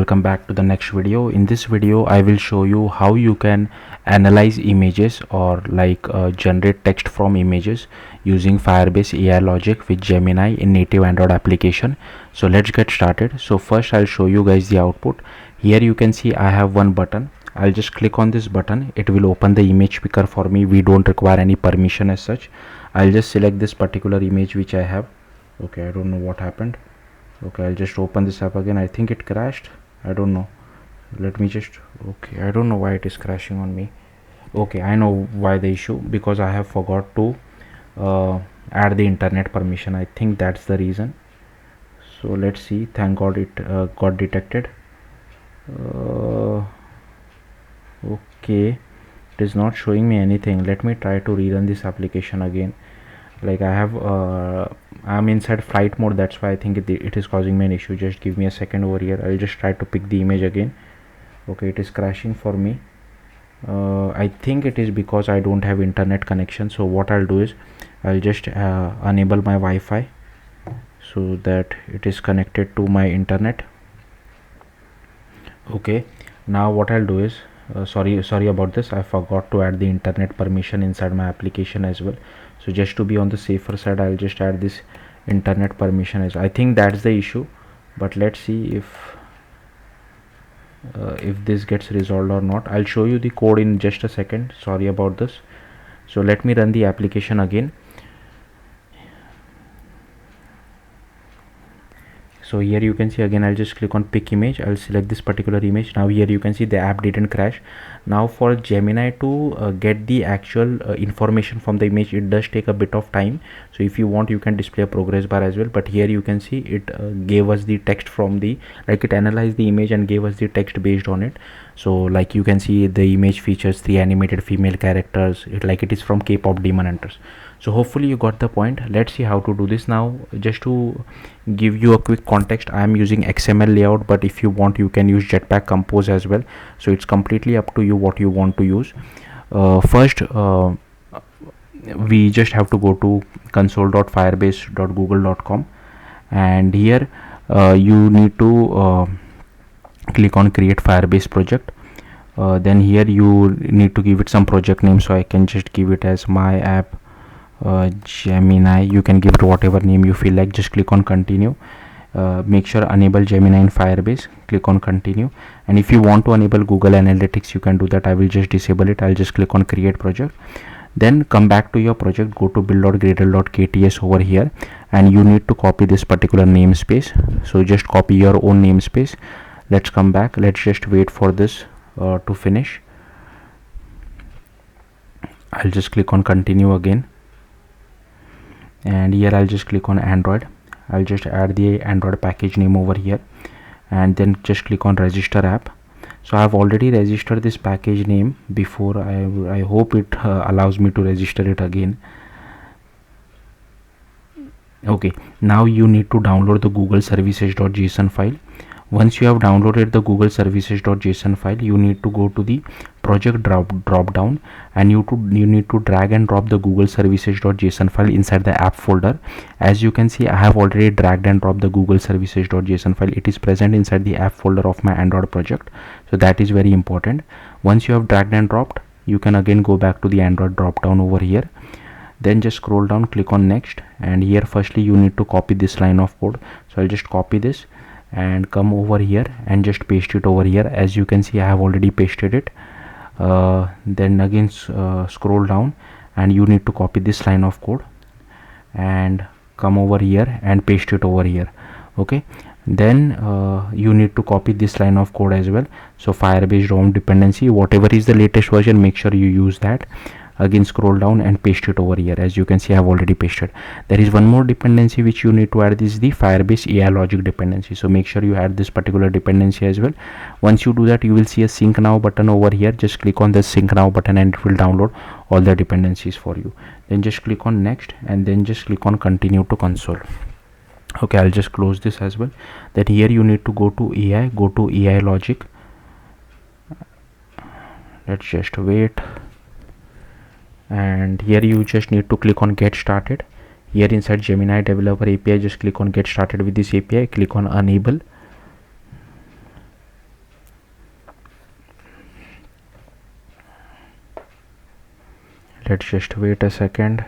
Welcome back to the next video. In this video I will show you how you can analyze images or generate text from images using Firebase AI logic with Gemini in native Android application. So let's get started. So first I'll show you guys the output. Here you can see I have one button. I'll just click on this button. It will open the image picker for me. We don't require any permission as such. I'll just select this particular image which I have. Okay, I don't know what happened. Okay, I'll just open this app again. I think it crashed. I don't know. Let me just, okay, I don't know why it is crashing on me. Okay, I know why the issue, because I have forgot to add the internet permission. I think that's the reason. So let's see. Thank God it got detected. Okay, it is not showing me anything. Let me try to rerun this application again. Like I have I'm inside flight mode, that's why I think it is causing me an issue. Just give me a second over here. I'll just try to pick the image again. Okay, it is crashing for me. I think it is because I don't have internet connection. So what I'll do is I'll just enable my Wi-Fi so that it is connected to my internet. Okay, now what I'll do is sorry about this. I forgot to add the internet permission inside my application as well. So just to be on the safer side, I'll just add this internet permission as I think that's the issue. But let's see if this gets resolved or not. I'll show you the code in just a second. Sorry about this. So let me run the application again. So here you can see again, I'll just click on pick image. I'll select this particular image. Now here you can see the app didn't crash. Now for Gemini to get the actual information from the image, it does take a bit of time. So if you want, you can display a progress bar as well. But here you can see it gave us the text from the, it analyzed the image and gave us the text based on it. So like you can see the image features 3 animated female characters. It is from K-pop Demon Hunters. So hopefully you got the point. Let's see how to do this now. Just to give you a quick context, I am using XML layout, but if you want, you can use Jetpack Compose as well. So it's completely up to you what you want to use. First, we just have to go to console.firebase.google.com, and here you need to click on create Firebase project. Then here you need to give it some project name. So I can just give it as my app Gemini. You can give it whatever name you feel like. Just click on continue. Make sure enable Gemini in Firebase. Click on continue. And if you want to enable Google Analytics, you can do that. I will just disable it. I'll just click on create project. Then come back to your project, go to build.gradle.kts over here, and you need to copy this particular namespace. So just copy your own namespace. Let's come back. Let's just wait for this to finish. I'll just click on continue again, and here I'll just click on Android. I'll just add the Android package name over here, and then just click on register app. So I have already registered this package name before. I hope it allows me to register it again. Okay, now you need to download the Google services.json file. Once you have downloaded the Google services.json file, you need to go to the project drop down, and you need to drag and drop the Google services.json file inside the app folder. As you can see, I have already dragged and dropped the Google services.json file. It is present inside the app folder of my Android project. So that is very important. Once you have dragged and dropped, you can again go back to the Android drop down over here. Then just scroll down, click on next, and here firstly you need to copy this line of code. So I'll just copy this and come over here and just paste it over here. As you can see, I have already pasted it. Then again scroll down, and you need to copy this line of code and come over here and paste it over here. Okay, then you need to copy this line of code as well. So Firebase DOM dependency, whatever is the latest version, make sure you use that. Again scroll down and paste it over here. As you can see, I have already pasted. There is one more dependency which you need to add. This is the Firebase AI logic dependency. So make sure you add this particular dependency as well. Once you do that, you will see a sync now button over here. Just click on the sync now button and it will download all the dependencies for you. Then just click on next, and then just click on continue to console. Okay, I'll just close this as well. Then here you need to go to AI, go to AI logic. Let's just wait. And here you just need to click on get started. Here inside Gemini developer API, just click on get started with this API, click on enable. let's just wait a second.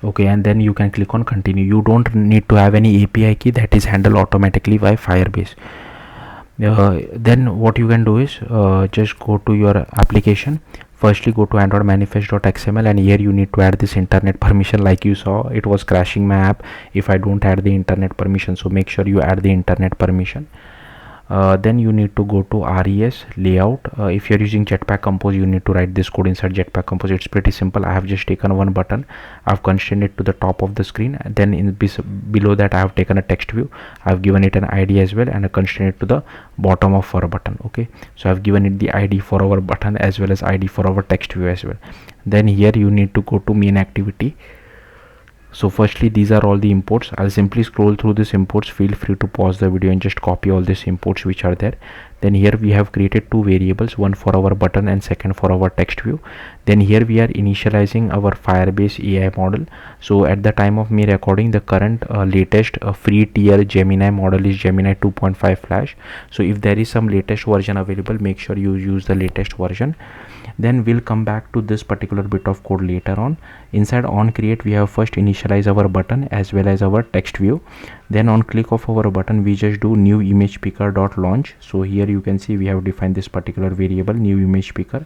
Okay, and then you can click on continue. You don't need to have any API key, that is handled automatically by Firebase. Then what you can do is just go to your application. Firstly go to android manifest.xml, and here you need to add this internet permission. Like you saw, it was crashing my app if I don't add the internet permission, so make sure you add the internet permission. Then you need to go to res layout. If you're using Jetpack Compose, you need to write this code inside Jetpack Compose. It's pretty simple. I have just taken one button, I've constrained it to the top of the screen, and then below that I have taken a text view. I've given it an ID as well, and I constrained it to the bottom of our button. Okay, so I've given it the ID for our button as well as ID for our text view as well. Then here you need to go to main activity. So firstly, these are all the imports. I'll simply scroll through these imports. Feel free to pause the video and just copy all these imports which are there. Then here we have created two variables, one for our button and second for our text view. Then here we are initializing our Firebase AI model. So at the time of me recording, the current latest free tier Gemini model is Gemini 2.5 Flash. So if there is some latest version available, make sure you use the latest version. Then we'll come back to this particular bit of code later on. Inside on create, we have first initialize our button as well as our text view. Then on click of our button, we just do new image picker dot launch. So here you can see we have defined this particular variable, new image picker.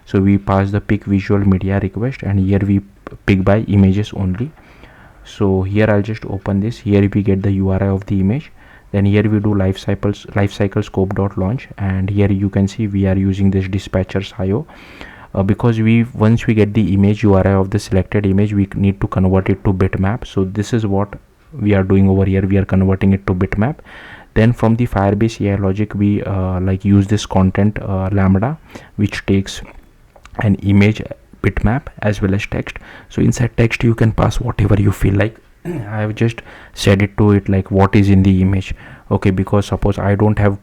So we pass the pick visual media request, and here we pick by images only. So here I'll just open this. Here we get the URI of the image. Then here we do lifecycle scope dot launch, and here you can see we are using this dispatchers IO because once we get the image URI of the selected image, we need to convert it to bitmap. So this is what we are doing over here. We are converting it to bitmap. Then from the Firebase AI logic, we use this content lambda, which takes an image bitmap as well as text. So inside text you can pass whatever you feel like. I have just said it to it like what is in the image. Okay, because suppose I don't have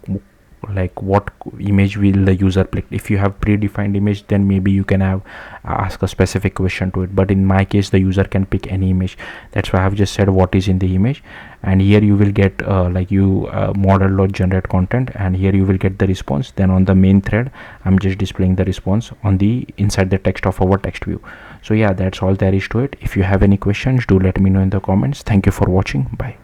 like what image will the user pick. If you have predefined image, then maybe you can have ask a specific question to it, but in my case the user can pick any image. That's why I have just said what is in the image. And here you will get model or generate content, and here you will get the response. Then on the main thread, I'm just displaying the response on the inside the text of our text view. So yeah, that's all there is to it. If you have any questions, do let me know in the comments. Thank you for watching. Bye.